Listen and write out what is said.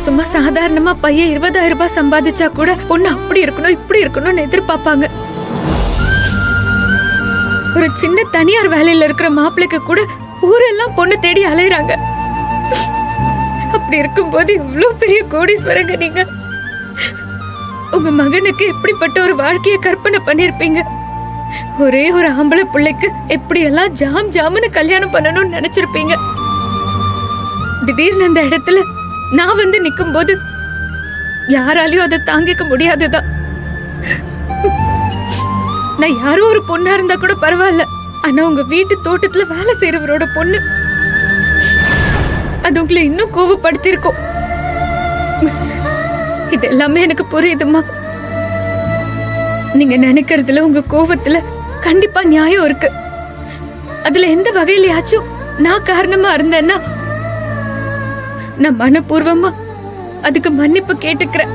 சும்மா சாதாரணமா பையன் 20,000 ரூபாய் சம்பாதிச்சா கூட பொண்ணு அப்படி இருக்கணும் இப்படி இருக்கணும்னு எதிர்பார்ப்பாங்க. ஒரு சின்ன தனியார் வேலையில இருக்கிற மாப்பிள்ளைக்கு கூட ஊரெல்லாம் பொண்ணு தேடி அலையறாங்க. அப்படி இருக்கும்போது இவ்வளவு பெரிய கோடீஸ்வரங்க நீங்க. உங்க மகனுக்கு எப்படிப்பட்ட ஒரு வாழ்க்கையை கற்பனை பண்ணிருப்பீங்க? ஒரே ஒரு ஆம்பளை பிள்ளைக்கு எப்படி எல்லாம் ஜாம் ஜாமுன்னு கல்யாணம் பண்ணணும்னு நினைச்சிருப்பீங்க. திடீர்னு அந்த இடத்துல நான் வந்து நிக்கும் போது யாராலையும் அதை தாங்கிக்க முடியாதுதான். நான் யாரோ ஒரு பொண்ணா இருந்தா கூட பரவாயில்ல, ஆனா உங்க வீட்டு தோட்டத்துல வேலை செய்யறவரோட பொண்ணு. அது உங்களை இன்னும் கோவப்படுத்திருக்கும். இது எல்லாமே எனக்கு புரியுதுமா. நீங்க நினைக்கிறதுல உங்க கோவத்துல கண்டிப்பா நியாயம் இருக்கு. அதுல எந்த வகையிலயாச்சும் நான் காரணமா இருந்தேன்னா நான் மனப்பூர்வமா அதுக்கு மன்னிப்பு கேட்டுக்கிறேன்.